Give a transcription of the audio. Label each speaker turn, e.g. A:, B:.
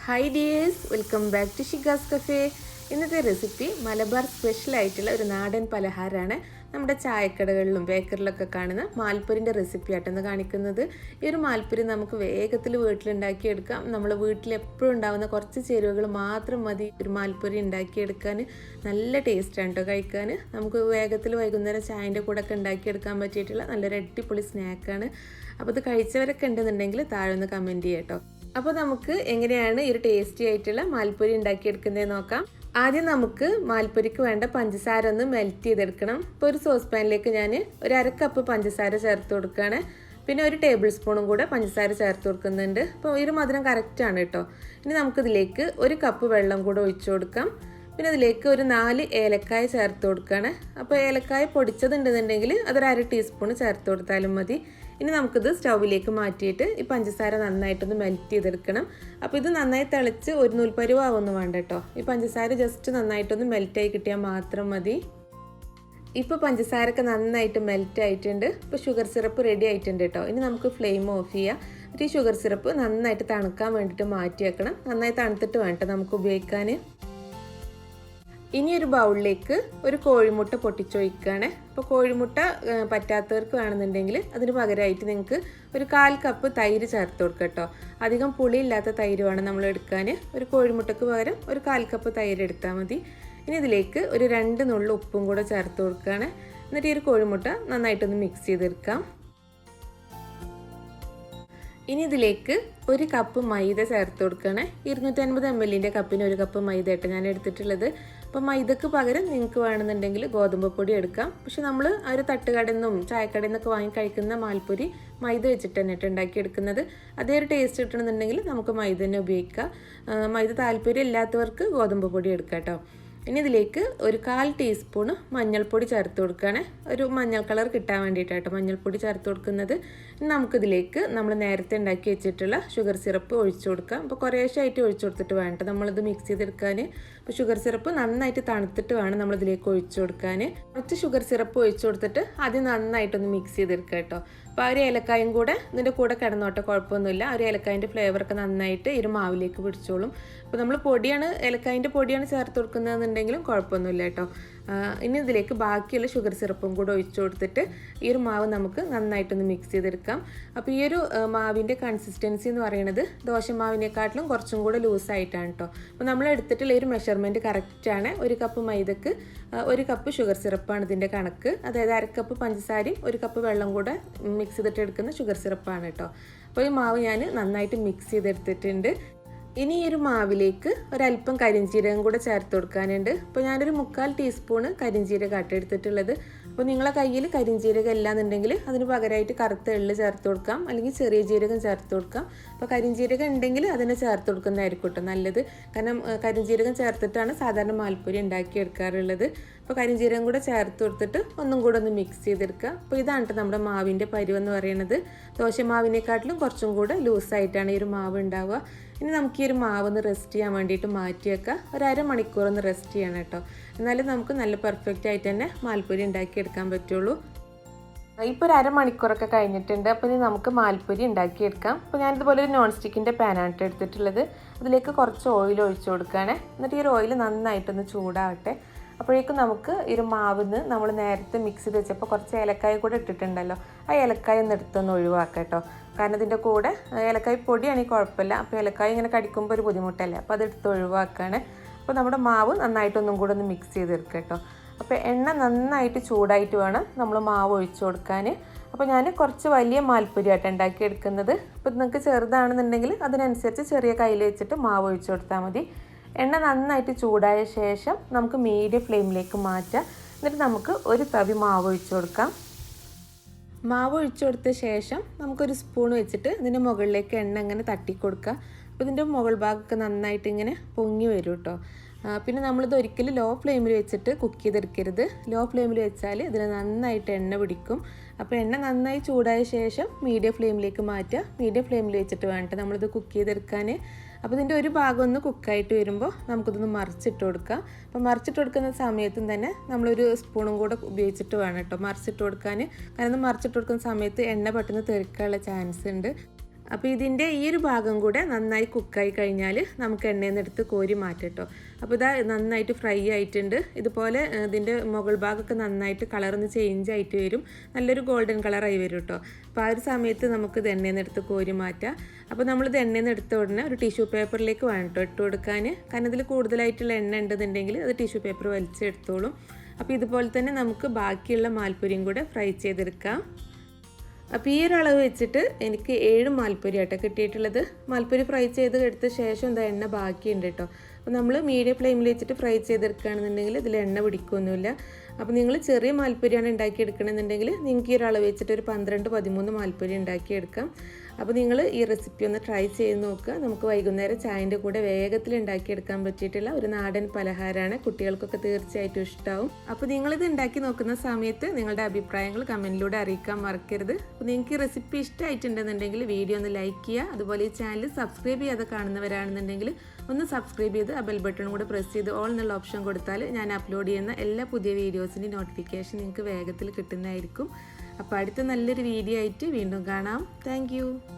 A: Hi dears, welcome back to Shikas Cafe. ഇന്നത്തെ recipe Malabar special ആയിട്ടുള്ള ഒരു നാടൻ പലഹാരമാണ്. നമ്മുടെ ചായക്കടകളിലും ബേക്കറിലൊക്കെ കാണുന്ന മാൽപ്പുരിൻ്റെ റെസിപ്പി ആയിട്ടാണ് കാണിക്കുന്നത്. ഈ ഒരു മാൽപ്പുരി നമുക്ക് വേഗത്തിൽ വീട്ടിലുണ്ടാക്കിയെടുക്കാം. നമ്മൾ വീട്ടിൽ എപ്പോഴും ഉണ്ടാകുന്ന കുറച്ച് ചേരുവകൾ മാത്രം മതി ഒരു മാൽപ്പുരി ഉണ്ടാക്കിയെടുക്കാൻ. നല്ല ടേസ്റ്റാണ് കേട്ടോ കഴിക്കാൻ. നമുക്ക് വേഗത്തിൽ വൈകുന്നേരം ചായൻ്റെ കൂടെ ഒക്കെ ഉണ്ടാക്കിയെടുക്കാൻ പറ്റിയിട്ടുള്ള നല്ലൊരു അടിപൊളി സ്നാക്കാണ്. അപ്പോൾ ഇത് കഴിച്ചവരൊക്കെ ഉണ്ടെന്നുണ്ടെങ്കിൽ താഴെ ഒന്ന് കമൻറ്റ് ചെയ്യാം കേട്ടോ. അപ്പോൾ നമുക്ക് എങ്ങനെയാണ് ഈ ഒരു ടേസ്റ്റി ആയിട്ടുള്ള മാൽപ്പുരി ഉണ്ടാക്കിയെടുക്കുന്നത് നോക്കാം. ആദ്യം നമുക്ക് മാൽപ്പുരിക്ക് വേണ്ട പഞ്ചസാര ഒന്ന് മെൽറ്റ് ചെയ്തെടുക്കണം. ഇപ്പോൾ ഒരു സോസ് പാനിലേക്ക് ഞാൻ ഒരു 1/2 കപ്പ് പഞ്ചസാര ചേർത്ത് കൊടുക്കുകയാണ്. പിന്നെ ഒരു ടേബിൾ സ്പൂണും കൂടെ പഞ്ചസാര ചേർത്ത് കൊടുക്കുന്നുണ്ട്. അപ്പോൾ ഈ ഒരു മധുരം കറക്റ്റാണ് കേട്ടോ. ഇനി നമുക്കിതിലേക്ക് 1 കപ്പ് വെള്ളം കൂടെ ഒഴിച്ചു കൊടുക്കാം. പിന്നെ അതിലേക്ക് ഒരു 4 ഏലക്കായ ചേർത്ത് കൊടുക്കുകയാണ്. അപ്പോൾ ഏലക്കായ പൊടിച്ചതുണ്ടെന്നുണ്ടെങ്കിൽ അതൊരു 1/2 ടീസ്പൂൺ ചേർത്ത് കൊടുത്താലും മതി. ഇനി നമുക്കിത് സ്റ്റൗവിലേക്ക് മാറ്റിയിട്ട് ഈ പഞ്ചസാര നന്നായിട്ടൊന്ന് മെൽറ്റ് ചെയ്തെടുക്കണം. അപ്പോൾ ഇത് നന്നായി തിളച്ച് ഒരു നൂൽപ്പരുവാവൊന്നും വേണ്ട കേട്ടോ. ഈ പഞ്ചസാര ജസ്റ്റ് നന്നായിട്ടൊന്ന് മെൽറ്റായി കിട്ടിയാൽ മാത്രം മതി. ഇപ്പോൾ പഞ്ചസാരയൊക്കെ നന്നായിട്ട് മെൽറ്റ് ആയിട്ടുണ്ട്. ഇപ്പോൾ ഷുഗർ സിറപ്പ് റെഡി ആയിട്ടുണ്ട് കേട്ടോ. ഇനി നമുക്ക് ഫ്ലെയിം ഓഫ് ചെയ്യാം. ഈ ഷുഗർ സിറപ്പ് നന്നായിട്ട് തണുക്കാൻ വേണ്ടിയിട്ട് മാറ്റി വെക്കണം. നന്നായി തണുത്തിട്ട് വേണ്ട നമുക്ക് ഉപയോഗിക്കാൻ. ഇനി ഒരു ബൗളിലേക്ക് ഒരു കോഴിമുട്ട പൊട്ടിച്ചൊഴിക്കുകയാണ്. അപ്പോൾ കോഴിമുട്ട പറ്റാത്തവർക്ക് വേണമെന്നുണ്ടെങ്കിൽ അതിന് പകരമായിട്ട് നിങ്ങൾക്ക് ഒരു 1/4 കപ്പ് തൈര് ചേർത്ത് കൊടുക്കുക കേട്ടോ. അധികം പുളിയില്ലാത്ത തൈര് വേണം നമ്മൾ എടുക്കാൻ. ഒരു കോഴിമുട്ടക്ക് പകരം ഒരു 1/4 കപ്പ് തൈര് എടുത്താൽ മതി. ഇനി ഇതിലേക്ക് ഒരു 2 നുള്ളു ഉപ്പും കൂടെ ചേർത്ത് കൊടുക്കുകയാണ്. എന്നിട്ട് ഈ ഒരു കോഴിമുട്ട നന്നായിട്ടൊന്ന് മിക്സ് ചെയ്തെടുക്കാം. ഇനി ഇതിലേക്ക് 1 കപ്പ് മൈദ ചേർത്ത് കൊടുക്കുകയാണ്. 250 ml കപ്പിന് 1 കപ്പ് മൈദ ആയിട്ട് ഞാൻ എടുത്തിട്ടുള്ളത്. അപ്പോൾ മൈദക്ക് പകരം നിങ്ങൾക്ക് വേണമെന്നുണ്ടെങ്കിൽ ഗോതമ്പ് പൊടി എടുക്കാം. പക്ഷെ നമ്മൾ ആ ഒരു തട്ടുകടയിൽ നിന്നും ചായക്കടയിൽ നിന്നൊക്കെ വാങ്ങി കഴിക്കുന്ന മാൽപ്പുരി മൈദ വെച്ചിട്ട് തന്നെ ഉണ്ടാക്കിയെടുക്കുന്നത്. അതേ ഒരു ടേസ്റ്റ് കിട്ടണമെന്നുണ്ടെങ്കിൽ നമുക്ക് മൈദ തന്നെ ഉപയോഗിക്കാം. മൈദ താല്പര്യം ഇല്ലാത്തവർക്ക് ഗോതമ്പ് പൊടി എടുക്കാം കേട്ടോ. ഇനി ഇതിലേക്ക് ഒരു 1/4 ടീസ്പൂൺ മഞ്ഞൾപ്പൊടി ചേർത്ത് കൊടുക്കുകയാണ്. ഒരു മഞ്ഞൾ കളർ കിട്ടാൻ വേണ്ടിയിട്ടാട്ടോ മഞ്ഞൾപ്പൊടി ചേർത്ത് കൊടുക്കുന്നത്. ഇനി നമുക്കിതിലേക്ക് നമ്മൾ നേരത്തെ ഉണ്ടാക്കി വെച്ചിട്ടുള്ള ഷുഗർ സിറപ്പ് ഒഴിച്ചു കൊടുക്കാം. അപ്പോൾ കുറേശ്ശായിട്ട് ഒഴിച്ചു കൊടുത്തിട്ട് വേണ്ട നമ്മളിത് മിക്സ് ചെയ്തെടുക്കാൻ. അപ്പോൾ ഷുഗർ സിറപ്പ് നന്നായിട്ട് തണുത്തിട്ട് വേണം നമ്മളിതിലേക്ക് ഒഴിച്ചു കൊടുക്കാൻ. കുറച്ച് ഷുഗർ സിറപ്പ് ഒഴിച്ചു കൊടുത്തിട്ട് ആദ്യം നന്നായിട്ടൊന്ന് മിക്സ് ചെയ്തെടുക്കുക കേട്ടോ. അപ്പോൾ ആ ഒരു ഏലക്കായും കൂടെ ഇതിൻ്റെ കൂടെ കിടന്നോട്ടെ, കുഴപ്പമൊന്നുമില്ല. ആ ഒരു ഏലക്കായൻ്റെ ഫ്ലേവറൊക്കെ നന്നായിട്ട് ഈ ഒരു മാവിലേക്ക് പിടിച്ചോളും. അപ്പോൾ നമ്മൾ ഏലക്കായൻ്റെ പൊടിയാണ് ചേർത്ത് കൊടുക്കുന്നതെന്നുണ്ടെങ്കിലും കുഴപ്പമൊന്നുമില്ല കേട്ടോ. ഇനി ഇതിലേക്ക് ബാക്കിയുള്ള ഷുഗർ സിറപ്പും കൂടെ ഒഴിച്ചു കൊടുത്തിട്ട് ഈ ഒരു മാവ് നമുക്ക് നന്നായിട്ടൊന്ന് മിക്സ് ചെയ്തെടുക്കാം. അപ്പോൾ ഈ ഒരു മാവിൻ്റെ കൺസിസ്റ്റൻസി എന്ന് പറയുന്നത് ദോശമാവിനെക്കാട്ടിലും കുറച്ചും കൂടെ ലൂസായിട്ടാണ് കേട്ടോ. അപ്പോൾ നമ്മൾ എടുത്തിട്ടുള്ള ഒരു മെഷർമെൻറ്റ് കറക്റ്റാണ്. 1 കപ്പ് മൈദക്ക് 1 കപ്പ് ഷുഗർ സിറപ്പാണ് ഇതിൻ്റെ കണക്ക്. അതായത് 1/2 കപ്പ് പഞ്ചസാരയും 1 കപ്പ് വെള്ളം കൂടെ മിക്സ് ചെയ്തിട്ട് എടുക്കുന്ന ഷുഗർ സിറപ്പാണ് കേട്ടോ. അപ്പോൾ ഈ മാവ് ഞാൻ നന്നായിട്ട് മിക്സ് ചെയ്തെടുത്തിട്ടുണ്ട്. ഇനി ഈ ഒരു മാവിലേക്ക് ഒരല്പം കരിഞ്ജീരകം കൂടെ ചേർത്ത് കൊടുക്കാനുണ്ട്. അപ്പോൾ ഞാനൊരു 3/4 ടീസ്പൂണ് കരിഞ്ജീരകം എടുത്തിട്ടുള്ളത്. അപ്പോൾ നിങ്ങളെ കയ്യിൽ കരിഞ്ജീരകം ഇല്ലാന്നുണ്ടെങ്കിൽ അതിന് പകരമായിട്ട് കറുത്ത എള്ള് ചേർത്ത് കൊടുക്കാം, അല്ലെങ്കിൽ ചെറിയ ജീരകം ചേർത്ത് കൊടുക്കാം. അപ്പോൾ കരിഞ്ജീരകം ഉണ്ടെങ്കിൽ അതിനെ ചേർത്ത് കൊടുക്കുന്നതായിരിക്കും കേട്ടോ നല്ലത്. കാരണം കരിഞ്ജീരകം ചേർത്തിട്ടാണ് സാധാരണ മാൽപ്പുരി ഉണ്ടാക്കിയെടുക്കാറുള്ളത്. അപ്പോൾ കരിഞ്ജീരകം കൂടെ ചേർത്ത് കൊടുത്തിട്ട് ഒന്നും കൂടെ ഒന്ന് മിക്സ് ചെയ്തെടുക്കുക. അപ്പോൾ ഇതാണ് നമ്മുടെ മാവിൻ്റെ പരുവെന്ന് പറയുന്നത്. ദോശമാവിനെക്കാട്ടിലും കുറച്ചും കൂടെ ലൂസായിട്ടാണ് ഈ ഒരു മാവ് ഉണ്ടാവുക. ഇനി നമുക്ക് ഈ ഒരു മാവ് ഒന്ന് റെസ്റ്റ് ചെയ്യാൻ വേണ്ടിയിട്ട് മാറ്റി വെക്കാം. ഒരു 1/2 മണിക്കൂർ ഒന്ന് റെസ്റ്റ് ചെയ്യണം കേട്ടോ. എന്നാലും നമുക്ക് നല്ല പെർഫെക്റ്റ് ആയിട്ട് തന്നെ മാൽപ്പുരി ഉണ്ടാക്കിയെടുക്കാൻ പറ്റുള്ളൂ. ഇപ്പോൾ ഒരു 1/2 മണിക്കൂറൊക്കെ കഴിഞ്ഞിട്ടുണ്ട്. അപ്പോൾ ഇനി നമുക്ക് മാൽപ്പുരി ഉണ്ടാക്കിയെടുക്കാം. അപ്പോൾ ഞാനിതുപോലെ ഒരു നോൺ സ്റ്റിക്കിൻ്റെ പാനാണ് എടുത്തിട്ടുള്ളത്. അതിലേക്ക് കുറച്ച് ഓയിൽ ഒഴിച്ചു കൊടുക്കുകയാണ്. എന്നിട്ട് ഈ ഒരു ഓയിൽ നന്നായിട്ടൊന്ന് ചൂടാവട്ടെ. അപ്പോഴേക്കും നമുക്ക് ഈ ഒരു മാവിന്ന് നമ്മൾ നേരത്തെ മിക്സ് ചെയ്ത് വെച്ചപ്പോൾ കുറച്ച് ഏലക്കായ കൂടെ ഇട്ടിട്ടുണ്ടല്ലോ, ആ ഏലക്കായ ഒന്ന് എടുത്തൊന്ന് ഒഴിവാക്കാം കേട്ടോ. കാരണം ഇതിൻ്റെ കൂടെ ഏലക്കായ പൊടിയാണെങ്കിൽ കുഴപ്പമില്ല. അപ്പോൾ ഏലക്കായ ഇങ്ങനെ കടിക്കുമ്പോൾ ഒരു ബുദ്ധിമുട്ടല്ലേ, അപ്പോൾ അതെടുത്ത് ഒഴിവാക്കുകയാണ്. അപ്പോൾ നമ്മുടെ മാവ് നന്നായിട്ടൊന്നും കൂടെ ഒന്ന് മിക്സ് ചെയ്തെടുക്കുക കേട്ടോ. അപ്പോൾ എണ്ണ നന്നായിട്ട് ചൂടായിട്ട് വേണം നമ്മൾ മാവ് ഒഴിച്ചു കൊടുക്കാൻ. അപ്പോൾ ഞാൻ കുറച്ച് വലിയ മാൽപ്പുരിയായിട്ട് ഉണ്ടാക്കിയെടുക്കുന്നത്. അപ്പോൾ നിങ്ങൾക്ക് ചെറുതാണെന്നുണ്ടെങ്കിൽ അതിനനുസരിച്ച് ചെറിയ കയ്യിൽ വെച്ചിട്ട് മാവ് ഒഴിച്ചു കൊടുത്താൽ മതി. എണ്ണ നന്നായിട്ട് ചൂടായ ശേഷം നമുക്ക് മീഡിയം ഫ്ലെയിമിലേക്ക് മാറ്റാം. എന്നിട്ട് നമുക്ക് ഒരു തവി മാവ് ഒഴിച്ചു കൊടുക്കാം. മാവ് ഒഴിച്ചു കൊടുത്ത ശേഷം നമുക്കൊരു സ്പൂൺ വെച്ചിട്ട് ഇതിൻ്റെ മുകളിലേക്ക് എണ്ണ ഇങ്ങനെ തട്ടിക്കൊടുക്കുക. അപ്പോൾ ഇതിൻ്റെ മുകൾ ഭാഗമൊക്കെ നന്നായിട്ട് ഇങ്ങനെ പൊങ്ങി വരും കേട്ടോ. പിന്നെ നമ്മളിത് ഒരിക്കലും ലോ ഫ്ലെയിമിൽ വെച്ചിട്ട് കുക്ക് ചെയ്തെടുക്കരുത്. ലോ ഫ്ലെയിമിൽ വെച്ചാൽ ഇതിന് നന്നായിട്ട് എണ്ണ പിടിക്കും. അപ്പോൾ എണ്ണ നന്നായി ചൂടായ ശേഷം മീഡിയം ഫ്ലെയിമിലേക്ക് മാറ്റുക. മീഡിയം ഫ്ലെയിമിൽ വെച്ചിട്ട് വേണ്ട നമ്മളിത് കുക്ക് ചെയ്തെടുക്കാൻ. അപ്പോൾ ഇതിൻ്റെ ഒരു ഭാഗം ഒന്ന് കുക്കായിട്ട് വരുമ്പോൾ നമുക്കിതൊന്ന് മറിച്ചിട്ട് കൊടുക്കാം. അപ്പോൾ മറിച്ചിട്ട് കൊടുക്കുന്ന സമയത്തും തന്നെ നമ്മളൊരു സ്പൂണും കൂടെ ഉപയോഗിച്ചിട്ട് വേണം കേട്ടോ മറിച്ചിട്ട് കൊടുക്കാൻ. കാരണം മറിച്ചിട്ട് കൊടുക്കുന്ന സമയത്ത് എണ്ണ പെട്ടെന്ന് തെറിക്കാനുള്ള ചാൻസ് ഉണ്ട്. അപ്പോൾ ഇതിൻ്റെ ഈ ഒരു ഭാഗം കൂടെ നന്നായി കുക്കായി കഴിഞ്ഞാൽ നമുക്ക് എണ്ണയിൽ നിന്ന് എടുത്ത് കോരി മാറ്റാം കേട്ടോ. അപ്പോൾ ഇതാ നന്നായിട്ട് ഫ്രൈ ആയിട്ടുണ്ട്. ഇതുപോലെ ഇതിൻ്റെ മുകൾ ഭാഗമൊക്കെ നന്നായിട്ട് കളറൊന്ന് ചേഞ്ച് ആയിട്ട് വരും, നല്ലൊരു ഗോൾഡൻ കളറായി വരും കേട്ടോ. അപ്പോൾ ആ ഒരു സമയത്ത് നമുക്ക് ഇത് എണ്ണയിൽ നിന്ന് എടുത്ത് കോരി മാറ്റാം. അപ്പോൾ നമ്മളിത് എണ്ണയിൽ നിന്ന് എടുത്ത ഉടനെ ഒരു ടിഷ്യൂ പേപ്പറിലേക്ക് വേണം കേട്ടോ ഇട്ട് കൊടുക്കാൻ. കാരണം ഇതിൽ കൂടുതലായിട്ടുള്ള എണ്ണ ഉണ്ടെന്നുണ്ടെങ്കിൽ അത് ടിഷ്യൂ പേപ്പർ വലിച്ചെടുത്തോളും. അപ്പോൾ ഇതുപോലെ തന്നെ നമുക്ക് ബാക്കിയുള്ള മാൽപ്പുരിയും കൂടെ ഫ്രൈ ചെയ്തെടുക്കാം. അപ്പോൾ ഈ ഒരു അളവ് വെച്ചിട്ട് എനിക്ക് 7 മാൽപ്പുരി ആട്ടോ കിട്ടിയിട്ടുള്ളത്. മാൽപ്പുരി ഫ്രൈ ചെയ്ത് എടുത്ത ശേഷം എന്താ എണ്ണ ബാക്കിയുണ്ട് കേട്ടോ. അപ്പോൾ നമ്മൾ മീഡിയം ഫ്ലെയിമിൽ വെച്ചിട്ട് ഫ്രൈ ചെയ്തെടുക്കുകയാണെന്നുണ്ടെങ്കിൽ ഇതിൽ എണ്ണ പിടിക്കുകയൊന്നുമില്ല. അപ്പോൾ നിങ്ങൾ ചെറിയ മാൽപ്പുരിയാണ് ഉണ്ടാക്കിയെടുക്കണമെന്നുണ്ടെങ്കിൽ നിങ്ങൾക്ക് ഈ ഒരു അളവ് വെച്ചിട്ട് ഒരു 12-13 മാൽപ്പുരി ഉണ്ടാക്കിയെടുക്കാം. അപ്പോൾ നിങ്ങൾ ഈ റെസിപ്പി ഒന്ന് ട്രൈ ചെയ്ത് നോക്കുക. നമുക്ക് വൈകുന്നേരം ചായൻ്റെ കൂടെ വേഗത്തിൽ ഉണ്ടാക്കിയെടുക്കാൻ പറ്റിയിട്ടുള്ള ഒരു നാടൻ പലഹാരമാണ്. കുട്ടികൾക്കൊക്കെ തീർച്ചയായിട്ടും ഇഷ്ടമാവും. അപ്പോൾ നിങ്ങളിത് ഉണ്ടാക്കി നോക്കുന്ന സമയത്ത് നിങ്ങളുടെ അഭിപ്രായങ്ങൾ കമൻറ്റിലൂടെ അറിയിക്കാൻ മറക്കരുത്. അപ്പോൾ നിങ്ങൾക്ക് ഈ റെസിപ്പി ഇഷ്ടമായിട്ടുണ്ടെന്നുണ്ടെങ്കിൽ വീഡിയോ ഒന്ന് ലൈക്ക് ചെയ്യുക. അതുപോലെ ഈ ചാനൽ സബ്സ്ക്രൈബ് ചെയ്യാതെ കാണുന്നവരാണെന്നുണ്ടെങ്കിൽ ഒന്ന് സബ്സ്ക്രൈബ് ചെയ്ത് ആ ബെൽ ബട്ടൺ കൂടെ പ്രസ് ചെയ്ത് ഓൾ എന്നുള്ള ഓപ്ഷൻ കൊടുത്താൽ ഞാൻ അപ്ലോഡ് ചെയ്യുന്ന എല്ലാ പുതിയ വീഡിയോസിൻ്റെ നോട്ടിഫിക്കേഷൻ നിങ്ങൾക്ക് വേഗത്തിൽ കിട്ടുന്നതായിരിക്കും. അപ്പോൾ അടുത്ത നല്ലൊരു വീഡിയോ ആയിട്ട് വീണ്ടും കാണാം. താങ്ക്